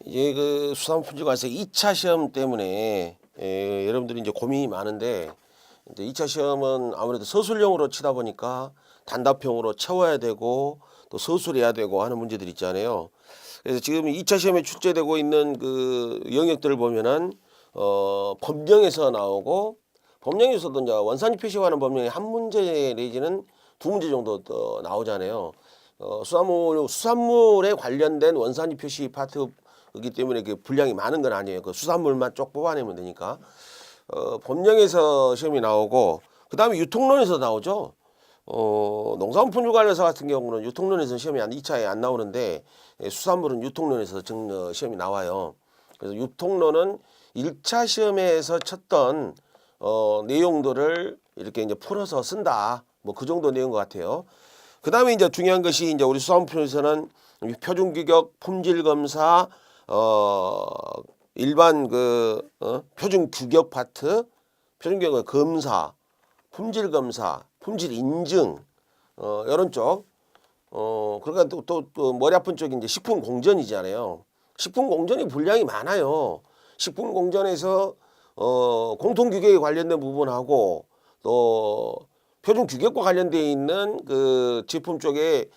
이제 그 수산물 품질관리사 2차 시험 때문에 여러분들이 이제 고민이 많은데, 이제 2차 시험은 아무래도 서술형으로 치다 보니까 단답형으로 채워야 되고 또 서술해야 되고 하는 문제들이 있잖아요. 그래서 지금 2차 시험에 출제되고 있는 그 영역들을 보면은 법령에서 나오고, 법령에서도 이제 원산지 표시하는 법령이 한 문제 내지는 두 문제 정도 나오잖아요. 수산물에 관련된 원산지 표시 파트이기 때문에 그 분량이 많은 건 아니에요. 그 수산물만 쭉 뽑아내면 되니까. 법령에서 시험이 나오고, 그 다음에 유통론에서 나오죠. 농산물 품질관리사 같은 경우는 유통론에서 시험이 2차에 안 나오는데, 수산물은 유통론에서 시험이 나와요. 그래서 유통론은 1차 시험에서 쳤던 내용들을 이렇게 이제 풀어서 쓴다. 뭐 그 정도 내용 것 같아요. 그 다음에 이제 중요한 것이 이제 우리 수산물에서는 표준 규격, 품질 검사, 일반 표준 규격 파트, 표준 규격 검사, 품질 검사, 품질 인증, 이런 쪽. 그러니까 또 머리 아픈 쪽이 이제 식품 공전이잖아요. 식품 공전이 분량이 많아요. 식품 공전에서 공통 규격에 관련된 부분하고 또 표준 규격과 관련되어 있는 그 제품 쪽에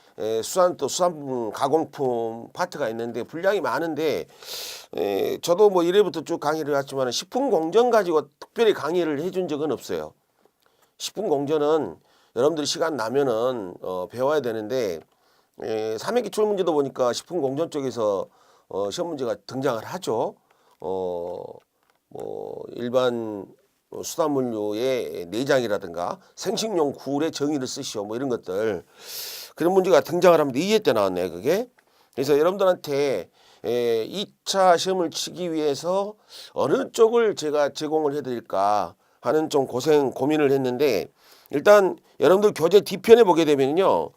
수산품 가공품 파트가 있는데 분량이 많은데, 저도 뭐 1회부터 쭉 강의를 했지만 식품 공전 가지고 특별히 강의를 해준 적은 없어요. 식품 공전은 여러분들이 시간 나면은 배워야 되는데, 3회 기출 문제도 보니까 식품 공전 쪽에서 시험 문제가 등장을 하죠. 뭐 일반 수산물류의 내장이라든가 생식용 굴의 정의를 쓰시오, 뭐 이런 것들, 그런 문제가 등장을 합니다. 2회 때 나왔네 그게. 그래서 여러분들한테 2차 시험을 치기 위해서 어느 쪽을 제가 제공을 해드릴까 하는 좀 고민을 했는데, 일단 여러분들 교재 뒤편에 보게 되면요,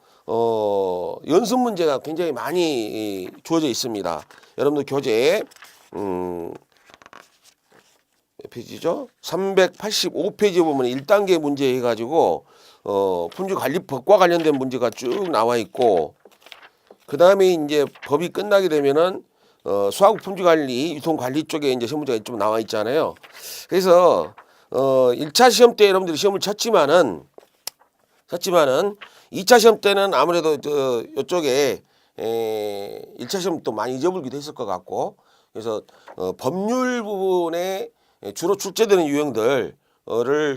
연습 문제가 굉장히 많이 주어져 있습니다. 여러분들 교재에 몇 페이지죠? 385페이지 보면 1단계 문제 해가지고 품질관리법과 관련된 문제가 쭉 나와 있고, 그 다음에 이제 법이 끝나게 되면은 수화국 품질관리, 유통관리 쪽에 이제 시험 문제가 좀 나와 있잖아요. 그래서 1차 시험 때 여러분들이 시험을 쳤지만은 2차 시험 때는 아무래도 이쪽에 1차 시험 또 많이 잊어버리기도 했을 것 같고, 그래서 법률 부분에 주로 출제되는 유형들을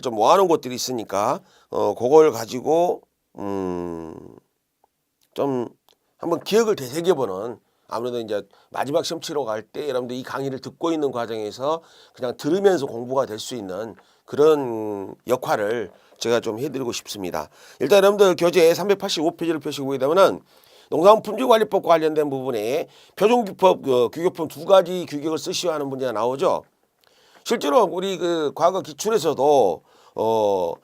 좀 모아놓은 것들이 있으니까 그걸 가지고 좀 한번 기억을 되새겨보는, 아무래도 이제 마지막 시험 치러 갈 때 여러분들 이 강의를 듣고 있는 과정에서 그냥 들으면서 공부가 될 수 있는 그런 역할을 제가 좀 해드리고 싶습니다. 일단 여러분들 교재 385페이지를 펴시고 보게 되면은 농산물 품질관리법과 관련된 부분에 표준규법, 규격품 두 가지 규격을 쓰시오 하는 문제가 나오죠. 실제로 우리 그 과거 기출에서도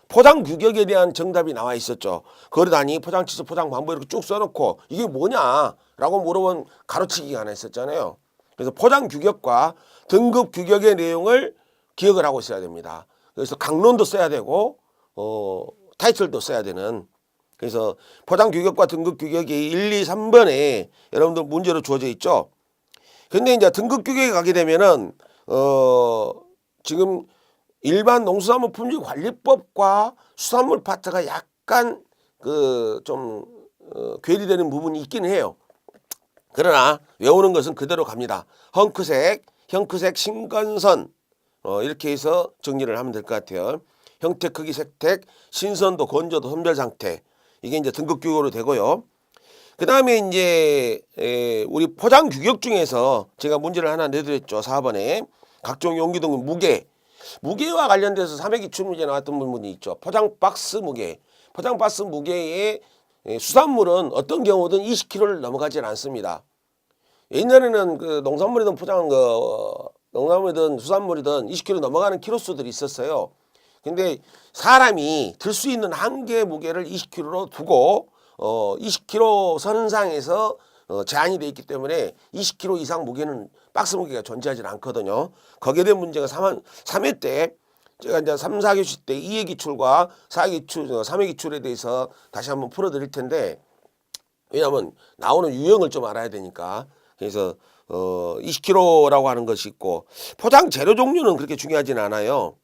포장 규격에 대한 정답이 나와 있었죠. 거르다니 포장 취소, 포장 방법 이렇게 쭉 써놓고 이게 뭐냐라고 물어본 가로치기가 하나 있었잖아요. 그래서 포장 규격과 등급 규격의 내용을 기억을 하고 있어야 됩니다. 그래서 강론도 써야 되고 타이틀도 써야 되는. 그래서 포장 규격과 등급 규격이 1, 2, 3번에 여러분들 문제로 주어져 있죠. 근데 이제 등급 규격에 가게 되면은 지금 일반 농수산물 품질관리법과 수산물 파트가 약간 좀 괴리되는 부분이 있기는 해요. 그러나 외우는 것은 그대로 갑니다. 헝크색, 신건선, 이렇게 해서 정리를 하면 될 것 같아요. 형태, 크기, 색택, 신선도, 건조도, 선별 상태, 이게 이제 등급 규격으로 되고요. 그 다음에 이제 우리 포장 규격 중에서 제가 문제를 하나 내드렸죠. 4번에 각종 용기 등 무게와 관련돼서 3회 기출 문제 나왔던 부분이 있죠. 포장 박스 무게, 포장 박스 무게의 수산물은 어떤 경우든 20kg를 넘어가지 않습니다. 옛날에는 그 농산물이든 농산물이든 수산물이든 20kg 넘어가는 키로수들이 있었어요. 근데 사람이 들 수 있는 한계 무게를 20kg로 두고 20kg 선상에서 제한이 되어 있기 때문에 20kg 이상 무게는 박스 무게가 존재하지 않거든요. 거기에 대한 문제가 3회 때 제가 이제 3, 4교시 때 2회 기출과 4회 기출, 3회 기출에 대해서 다시 한번 풀어드릴 텐데, 왜냐하면 나오는 유형을 좀 알아야 되니까 그래서 20kg라고 하는 것이 있고 포장 재료 종류는 그렇게 중요하지는 않아요.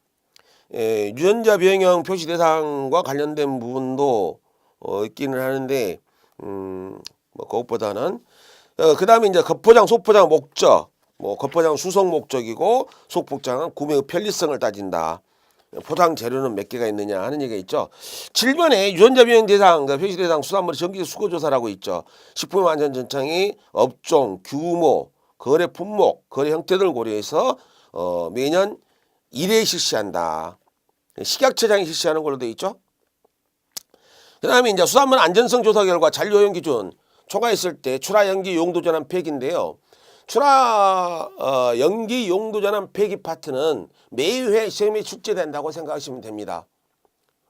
유전자 변형 표시 대상과 관련된 부분도 있기는 하는데 뭐 그것보다는 그다음에 이제 겉포장, 속포장 목적, 뭐 겉포장 수송 목적이고 속포장은 구매의 편리성을 따진다. 포장 재료는 몇 개가 있느냐 하는 얘기가 있죠. 7번에 유전자 변형 대상, 표시 대상 수산물의 정기 수거 조사라고 있죠. 식품안전처청이 업종, 규모, 거래 품목, 거래 형태 등을 고려해서 매년 1회 실시한다. 식약처장이 실시하는 걸로 되어 있죠. 그다음에 이제 수산물 안전성 조사 결과 잔류 오염 기준 초과했을 때 출하 연기 용도 전환 폐기인데요. 출하 연기 용도 전환 폐기 파트는 매회 시험에 출제된다고 생각하시면 됩니다.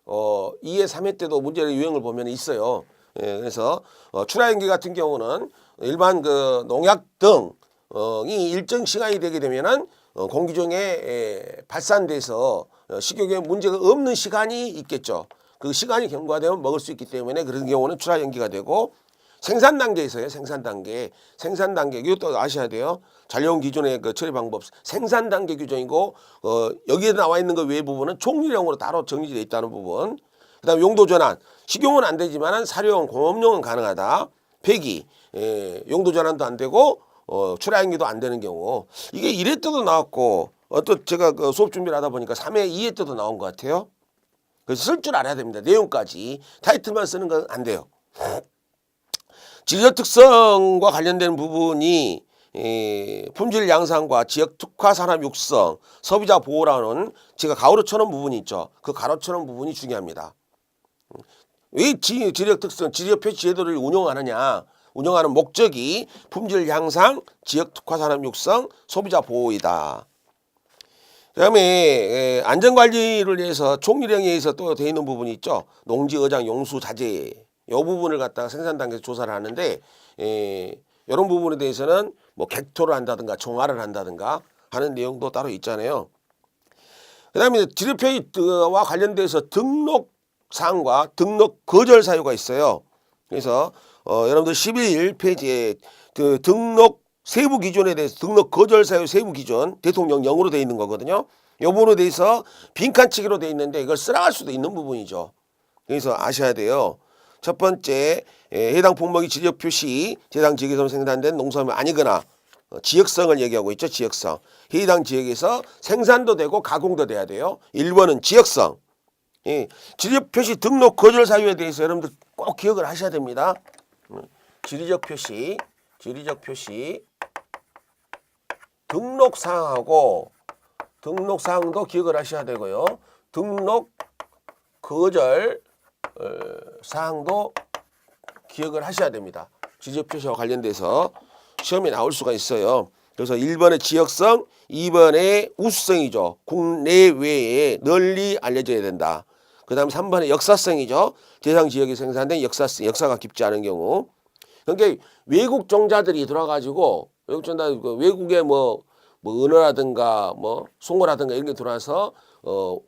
2회, 3회 때도 문제의 유형을 보면 있어요. 그래서 출하 연기 같은 경우는 일반 그 농약 등이 일정 시간이 되게 되면은 공기 중에 발산돼서 식욕에 문제가 없는 시간이 있겠죠. 그 시간이 경과되면 먹을 수 있기 때문에 그런 경우는 출하 연기가 되고 생산 단계에서요. 생산 단계 이것도 아셔야 돼요. 잔류용 기준의 그 처리 방법 생산 단계 규정이고 여기에 나와 있는 그 외 부분은 총리령으로 따로 정리되어 있다는 부분. 그다음 용도 전환 식용은 안 되지만은 사료용 공업용은 가능하다. 폐기 용도 전환도 안 되고 출하 연기도 안 되는 경우 이게 1회 때도 나왔고 또 제가 그 수업 준비를 하다 보니까 3회, 2회 때도 나온 것 같아요. 그래서 쓸 줄 알아야 됩니다. 내용까지 타이틀만 쓰는 건 안 돼요. 지리적 특성과 관련된 부분이 품질 양상과 지역 특화 산업 육성, 소비자 보호라는 제가 가로로 쳐놓은 부분이 있죠. 그 가로 쳐놓은 부분이 중요합니다. 왜 지리적 특성, 지리적 표시 제도를 운영하는 목적이 품질 향상, 지역 특화 산업 육성, 소비자 보호이다. 그다음에 안전관리를 위해서 총리령에 의해서 또 되어 있는 부분이 있죠. 농지, 어장, 용수, 자재 이 부분을 갖다가 생산 단계에서 조사를 하는데 이런 부분에 대해서는 뭐 객토를 한다든가 종화를 한다든가 하는 내용도 따로 있잖아요. 그다음에 지리표시와 관련돼서 등록 사항과 등록 거절 사유가 있어요. 그래서 여러분들 11페이지에 그 등록 세부 기준에 대해서 등록 거절 사유 세부 기준 대통령령으로 되어 있는 거거든요. 이 부분에 대해서 빈칸치기로 되어 있는데 이걸 쓰라갈 수도 있는 부분이죠. 그래서 아셔야 돼요. 첫 번째 해당 품목이 지적 표시 해당 지역에서 생산된 농산물이 아니거나 지역성을 얘기하고 있죠. 지역성. 해당 지역에서 생산도 되고 가공도 돼야 돼요. 1번은 지역성. 지리적 표시 등록 거절 사유에 대해서 여러분들 꼭 기억을 하셔야 됩니다. 지리적 표시 등록사항하고 등록사항도 기억을 하셔야 되고요. 등록 거절 사항도 기억을 하셔야 됩니다. 지리적 표시와 관련돼서 시험에 나올 수가 있어요. 그래서 1번의 지역성, 2번의 우수성이죠. 국내외에 널리 알려져야 된다. 그 다음 3번의 역사성이죠. 대상 지역에 생산된 역사성, 역사가 깊지 않은 경우. 그러니까 외국 종자들이 들어와가지고 외국의 뭐 은어라든가 뭐 송어라든가 이런 게 들어와서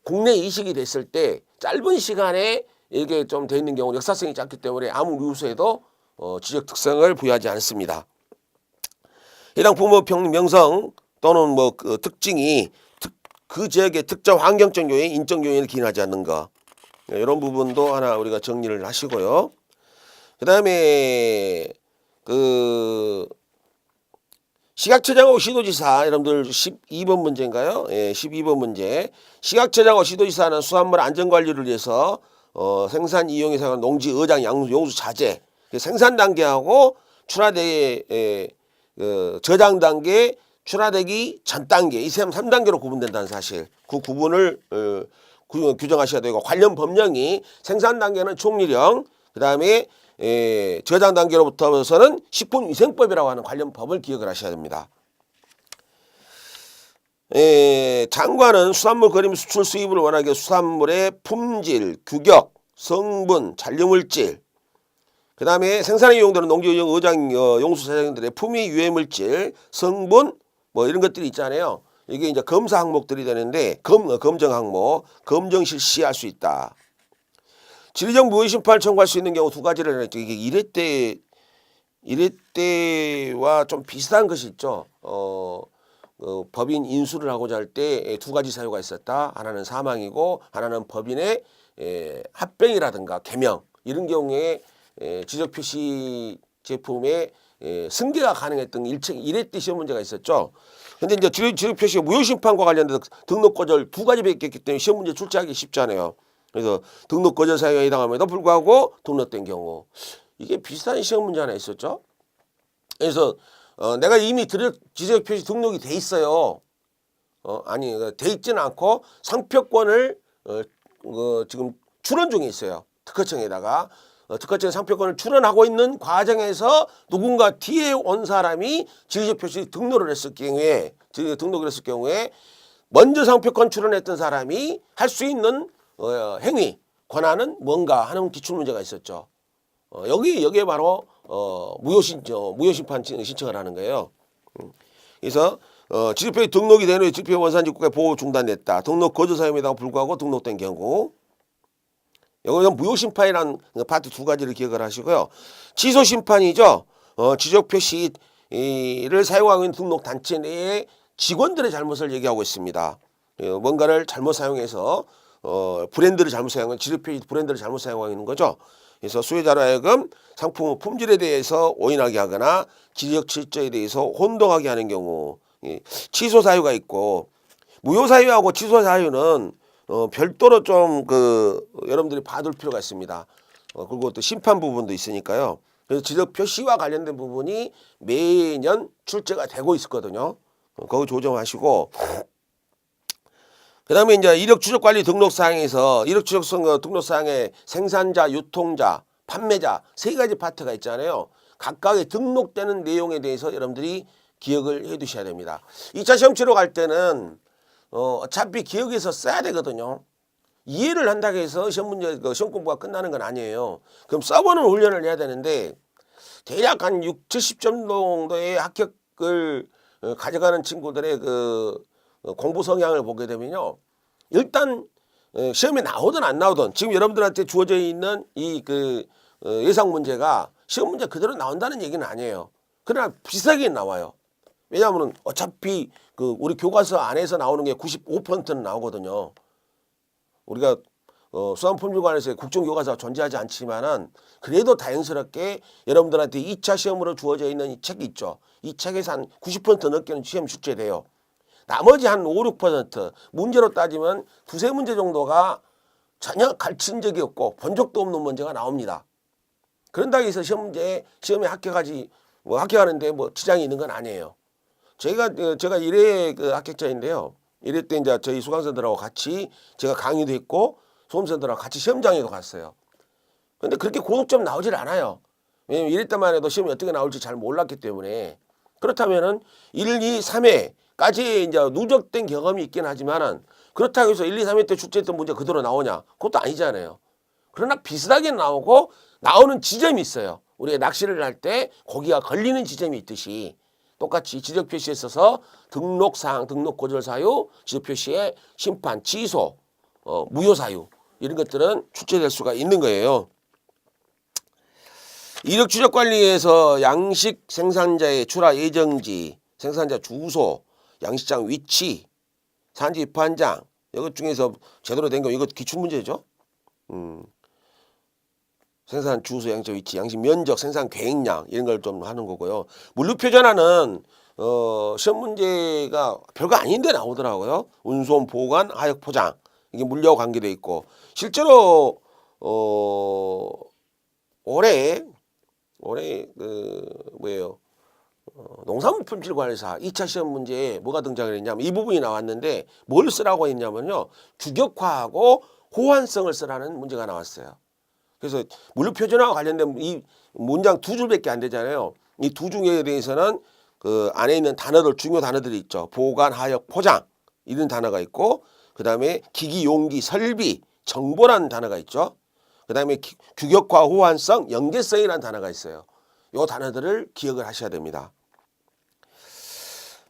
국내 이식이 됐을 때 짧은 시간에 이게 좀 돼 있는 경우 역사성이 짧기 때문에 아무 우수해도 지적 특성을 부여하지 않습니다. 해당 부모평 명성 또는 뭐 그 특징이 그 지역의 특정 환경적 요인, 인적 요인을 기인하지 않는 거 이런 부분도 하나 우리가 정리를 하시고요. 그 다음에 그 시각처장하고 시도지사 여러분들 12번 문제인가요? 예, 12번 문제. 시각처장하고 시도지사는 수산물 안전관리를 위해서 생산 이용에 사용하는 농지, 어장, 용수, 자재 생산 단계하고 출하대 저장 단계, 출하되기 전 단계 이 3단계로 구분된다는 사실. 그 구분을 규정하셔야 되고 관련 법령이 생산 단계는 총리령, 그 다음에 저장 단계로부터서는 식품위생법이라고 하는 관련 법을 기억을 하셔야 됩니다. 장관은 수산물 거림 수출 수입을 원하게 수산물의 품질, 규격, 성분, 잔류물질, 그 다음에 생산에 이용되는 농지, 어장, 용수 사장들의 품위, 유해물질, 성분 뭐 이런 것들이 있잖아요. 이게 이제 검사 항목들이 되는데 검정 항목, 검정 실시할 수 있다. 지리적 무효 심판을 청구할 수 있는 경우 두 가지를 했죠. 이게 1회 때 이랬때와 좀 비슷한 것이 있죠. 법인 인수를 하고자 할 때 두 가지 사유가 있었다. 하나는 사망이고 하나는 법인의 합병이라든가 개명 이런 경우에 지적 표시 제품의 승계가 가능했던 일회때 시험 문제가 있었죠. 근데 이제 지적 표시 무효 심판과 관련돼서 등록 거절 두 가지밖에 있기 때문에 시험 문제 출제하기 쉽잖아요. 그래서 등록 거절 사유에 해당함에도 불구하고 등록된 경우 이게 비슷한 시험 문제 하나 있었죠. 그래서 내가 이미 지적 표시 등록이 돼 있어요. 아니 돼 있지는 않고 상표권을 지금 출원 중에 있어요. 특허청에다가 특허청 상표권을 출원하고 있는 과정에서 누군가 뒤에 온 사람이 지적 표시 등록을 했을 경우에 먼저 상표권 출원했던 사람이 할 수 있는 행위 권한은 뭔가 하는 기출 문제가 있었죠. 여기에 바로 무효 심판 신청을 하는 거예요. 그래서 지적표시 등록이 된 후에 지적표시 원산직국에 보호 중단됐다. 등록 거절 사유에다가 불구하고 등록된 경우. 여기서 무효 심판이라는 파트 두 가지를 기억을 하시고요. 취소 심판이죠. 지적 표시를 사용하고 있는 등록 단체 내의 직원들의 잘못을 얘기하고 있습니다. 뭔가를 잘못 사용해서 브랜드를 잘못 사용한 지적 표시 브랜드를 잘못 사용하고 있는 거죠. 그래서 수혜자로 하여금 상품 품질에 대해서 오인하게 하거나 지적 질서에 대해서 혼동하게 하는 경우 취소 사유가 있고 무효 사유하고 취소 사유는 별도로 좀 여러분들이 봐둘 필요가 있습니다. 그리고 또 심판 부분도 있으니까요. 그래서 지적 표시와 관련된 부분이 매년 출제가 되고 있었거든요. 거기 조정하시고 그다음에 이제 이력 추적 관리 등록 사항에서 이력 추적 등록 사항에 생산자, 유통자, 판매자 세 가지 파트가 있잖아요. 각각의 등록되는 내용에 대해서 여러분들이 기억을 해 두셔야 됩니다. 2차 시험 치러 갈 때는 어차피 기억해서 써야 되거든요. 이해를 한다고 해서 시험 문제 시험 공부가 끝나는 건 아니에요. 그럼 써보는 훈련을 해야 되는데 대략 한 6, 70점 정도의 합격을 가져가는 친구들의 공부 성향을 보게 되면요. 일단 시험에 나오든 안 나오든 지금 여러분들한테 주어져 있는 이 예상 문제가 시험 문제 그대로 나온다는 얘기는 아니에요. 그러나 비슷하게 나와요. 왜냐하면 어차피 우리 교과서 안에서 나오는 게 95%는 나오거든요. 우리가 수험품질관에서 국정교과서가 존재하지 않지만은 그래도 다행스럽게 여러분들한테 2차 시험으로 주어져 있는 이 책이 있죠. 이 책에서 한 90% 넘게는 시험 출제돼요. 나머지 한 5, 6% 문제로 따지면 두세 문제 정도가 전혀 가르친 적이 없고 본 적도 없는 문제가 나옵니다. 그런다고 해서 시험에 합격하는데 뭐 지장이 있는 건 아니에요. 제가 1회 합격자인데요. 1회 때 이제 저희 수강생들하고 같이 제가 강의도 했고 수험생들하고 같이 시험장에도 갔어요. 근데 그렇게 고득점 나오질 않아요. 왜냐면 1회 때만 해도 시험이 어떻게 나올지 잘 몰랐기 때문에. 그렇다면은 1, 2, 3회까지 이제 누적된 경험이 있긴 하지만은 그렇다고 해서 1, 2, 3회 때 출제했던 문제 그대로 나오냐? 그것도 아니잖아요. 그러나 비슷하게 나오고 나오는 지점이 있어요. 우리가 낚시를 할 때 고기가 걸리는 지점이 있듯이 똑같이 지적 표시에 있어서 등록사항, 등록 거절 사유, 지적 표시의 심판, 취소, 무효 사유 이런 것들은 출제될 수가 있는 거예요. 이력 추적 관리에서 양식 생산자의 출하 예정지, 생산자 주소, 양식장 위치, 산지 입판장 이것 중에서 제대로 된 거 이것 기출 문제죠. 생산 주소, 양식 위치, 양식 면적, 생산 계획량 이런 걸 좀 하는 거고요. 물류 표준화는 시험 문제가 별거 아닌데 나오더라고요. 운송, 보관, 하역, 포장 이게 물류와 관계돼 있고 실제로 올해 농산물 품질 관리사 2차 시험 문제에 뭐가 등장을 했냐면 이 부분이 나왔는데 뭘 쓰라고 했냐면요. 규격화하고 호환성을 쓰라는 문제가 나왔어요. 그래서 물류 표준화와 관련된 이 문장 두 줄밖에 안 되잖아요. 이 두 중에 대해서는 그 안에 있는 단어들 중요 단어들이 있죠. 보관, 하역, 포장 이런 단어가 있고 그 다음에 기기, 용기, 설비, 정보라는 단어가 있죠. 그 다음에 규격화, 호환성, 연계성이라는 단어가 있어요. 이 단어들을 기억을 하셔야 됩니다.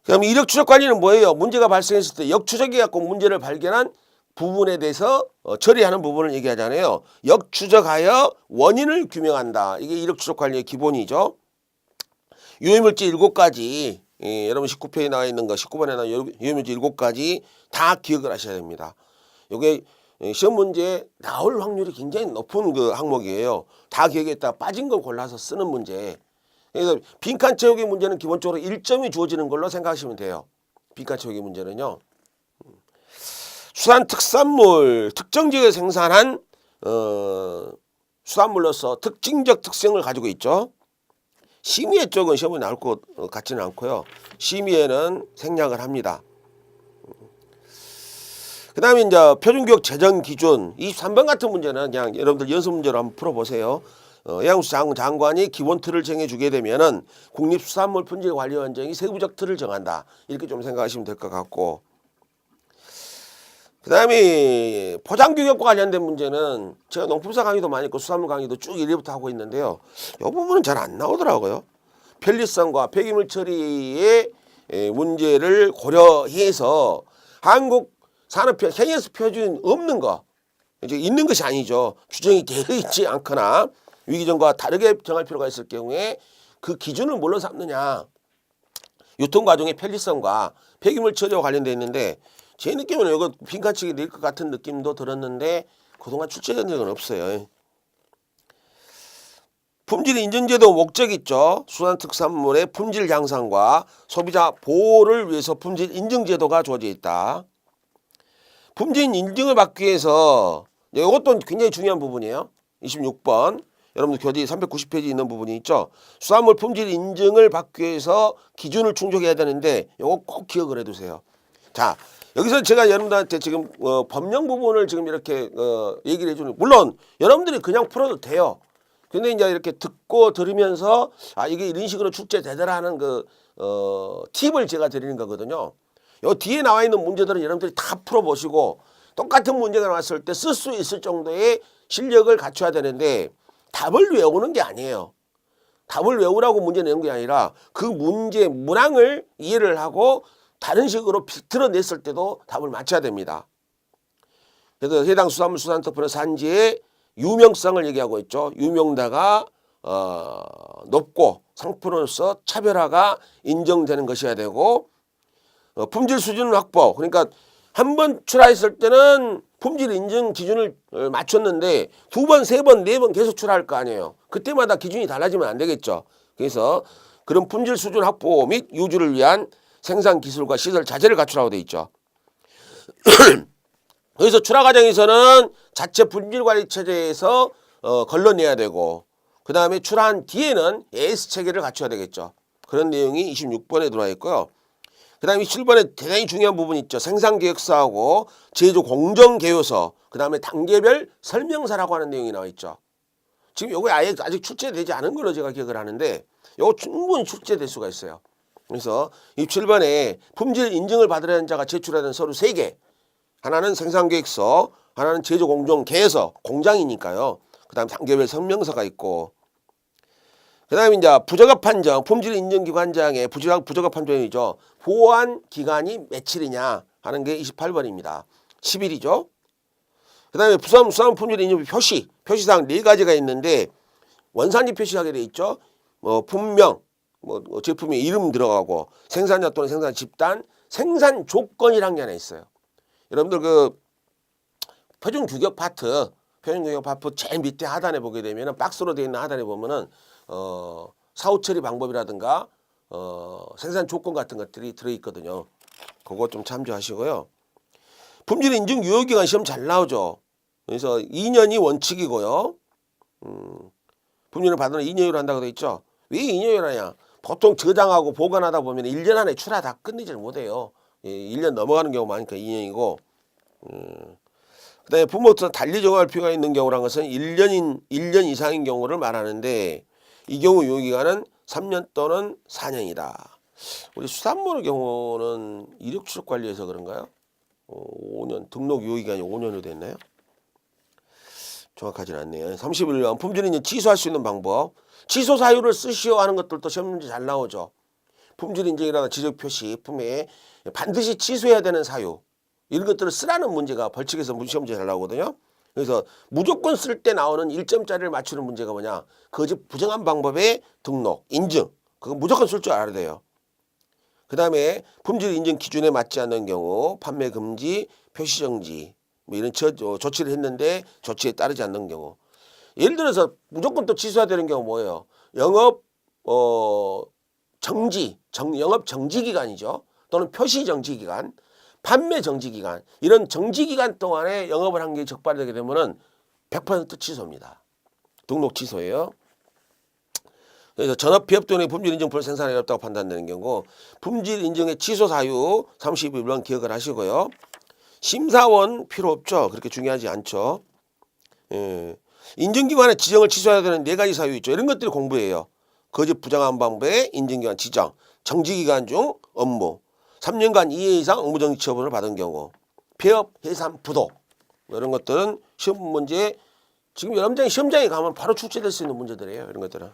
그다음 이력 추적 관리는 뭐예요? 문제가 발생했을 때 역추적해 갖고 문제를 발견한 부분에 대해서 처리하는 부분을 얘기하잖아요. 역추적하여 원인을 규명한다. 이게 이력 추적 관리의 기본이죠. 유해물질 7가지, 여러분 19페이지에 나와 있는 거 19번에 나와 있는 유해물질 7가지 다 기억을 하셔야 됩니다. 이게 시험 문제에 나올 확률이 굉장히 높은 그 항목이에요. 다 기억했다 빠진 걸 골라서 쓰는 문제. 그래서 빈칸 채우기 문제는 기본적으로 1점이 주어지는 걸로 생각하시면 돼요. 빈칸 채우기 문제는요. 수산 특산물 특정 지역에 생산한 수산물로서 특징적 특성을 가지고 있죠. 심의의 쪽은 시험에 나올 것 같지는 않고요. 심의에는 생략을 합니다. 그 다음에 이제 표준교육 재정 기준 23번 같은 문제는 그냥 여러분들 연습 문제로 한번 풀어보세요. 해양수 장관이 기본 틀을 정해주게 되면은 국립수산물 품질관리원장이 세부적 틀을 정한다. 이렇게 좀 생각하시면 될 것 같고. 그 다음에 포장규격과 관련된 문제는 제가 농품사 강의도 많이 있고 수산물 강의도 쭉 1회부터 하고 있는데요. 이 부분은 잘 안 나오더라고요. 편리성과 폐기물 처리의 문제를 고려해서 한국 산업표 KS 표준 없는 거 이제 있는 것이 아니죠. 규정이 되어 있지 않거나 위기전과 다르게 정할 필요가 있을 경우에 그 기준을 뭘로 삼느냐. 유통과정의 편리성과 폐기물 처리와 관련되어 있는데 제 느낌은 이거 빈칸치기 낼 것 같은 느낌도 들었는데 그동안 출제된 적은 없어요. 품질 인증제도 목적 있죠. 수산특산물의 품질 향상과 소비자 보호를 위해서 품질 인증제도가 주어져 있다. 품질 인증을 받기 위해서 이것도 굉장히 중요한 부분이에요. 26번 여러분들 교재 390페이지 있는 부분이 있죠. 수산물 품질 인증을 받기 위해서 기준을 충족해야 되는데 이거 꼭 기억을 해두세요. 자 여기서 제가 여러분들한테 지금 법령 부분을 지금 이렇게 얘기를 해주는 물론 여러분들이 그냥 풀어도 돼요. 근데 이제 이렇게 듣고 들으면서 아 이게 이런 식으로 출제되더라 하는 그 팁을 제가 드리는 거거든요. 요 뒤에 나와 있는 문제들은 여러분들이 다 풀어보시고 똑같은 문제가 나왔을 때 쓸 수 있을 정도의 실력을 갖춰야 되는데 답을 외우는 게 아니에요. 답을 외우라고 문제 내는 게 아니라 그 문제 문항을 이해를 하고 다른 식으로 비틀어냈을 때도 답을 맞춰야 됩니다. 그래서 해당 수산물 수산특별의 산지의 유명성을 얘기하고 있죠. 유명도가 높고 상품으로서 차별화가 인정되는 것이어야 되고 품질 수준 확보. 그러니까 한 번 출하했을 때는 품질 인증 기준을 맞췄는데 2번, 3번, 4번 계속 출하할 거 아니에요. 그때마다 기준이 달라지면 안 되겠죠. 그래서 그런 품질 수준 확보 및 유지를 위한 생산 기술과 시설 자재를 갖추라고 돼 있죠. 그래서 출하 과정에서는 자체 품질 관리 체제에서 걸러내야 되고 그 다음에 출하한 뒤에는 AS 체계를 갖춰야 되겠죠. 그런 내용이 26번에 들어와 있고요. 그 다음에 7번에 대단히 중요한 부분이 있죠. 생산계획서하고 제조 공정개요서 그 다음에 단계별 설명서라고 하는 내용이 나와 있죠. 지금 요거 아직 출제되지 않은 걸로 제가 기억을 하는데 요거 충분히 출제될 수가 있어요. 그래서 이 7번에 품질 인증을 받으려는 자가 제출해야 되는 서류 3개 하나는 생산계획서 하나는 제조공정계획서 공장이니까요. 그 다음 단계별 설명서가 있고 그 다음에 이제 부적합 판정, 품질 인증기관장의 부적합 판정이죠. 보완 기간이 며칠이냐 하는 게 28번입니다. 10일이죠. 그 다음에 수산 품질 인증 표시사항 4가지가 있는데 원산지 표시하게 돼 있죠. 품명, 제품의 이름 들어가고 생산자 또는 생산 집단, 생산 조건이란 게 하나 있어요. 여러분들 그 표준 규격 파트 제일 밑에 하단에 보게 되면 박스로 되어 있는 하단에 보면은 사후 처리 방법이라든가 생산 조건 같은 것들이 들어있거든요. 그거 좀 참조하시고요. 품질 인증 유효기간 시험 잘 나오죠. 그래서 2년이 원칙이고요. 품질을 받으면 2년으로 한다고 되어 있죠. 왜 2년으로 하냐? 보통 저장하고 보관하다 보면 1년 안에 출하 다 끝내질 못해요. 1년 넘어가는 경우 많으니까 2년이고 그 다음에 부모부터 달리 정할 필요가 있는 경우란 것은 1년 이상인 경우를 말하는데 이 경우 유효기간은 3년 또는 4년이다. 우리 수산물의 경우는 이력 추적 관리해서 그런가요? 5년 등록 유효기간이 5년으로 됐나요? 정확하지는 않네요. 31번 품질인증 취소할 수 있는 방법. 취소 사유를 쓰시오 하는 것들도 시험 문제 잘 나오죠. 품질인증이라는 지적 표시 품에 반드시 취소해야 되는 사유 이런 것들을 쓰라는 문제가 벌칙에서 시험 문제 잘 나오거든요. 그래서 무조건 쓸 때 나오는 1점짜리를 맞추는 문제가 뭐냐. 거짓 부정한 방법의 등록, 인증 그거 무조건 쓸 줄 알아야 돼요. 그 다음에 품질 인증 기준에 맞지 않는 경우 판매 금지, 표시 정지 뭐 이런 조치를 했는데 조치에 따르지 않는 경우. 예를 들어서 무조건 또 취소해야 되는 경우 뭐예요? 영업 정지, 영업 정지 기간이죠. 또는 표시 정지 기간, 판매 정지 기간 이런 정지 기간 동안에 영업을 한 게 적발되게 되면은 100% 취소입니다. 등록 취소예요. 그래서 전업기업 등의 품질 인증표를 생산하기 어렵다고 판단되는 경우 품질 인증의 취소 사유 31번 기억을 하시고요. 심사원 필요 없죠. 그렇게 중요하지 않죠. 예. 인증기관의 지정을 취소해야 되는 4가지 사유 있죠. 이런 것들을 공부해요. 거짓 부정한 방법의 인증기관 지정, 정지기간 중 업무, 3년간 2회 이상 업무정지 처분을 받은 경우, 폐업, 해산, 부도 이런 것들은 시험 문제 지금 여러분들이 시험장에 가면 바로 출제될 수 있는 문제들이에요. 이런 것들은.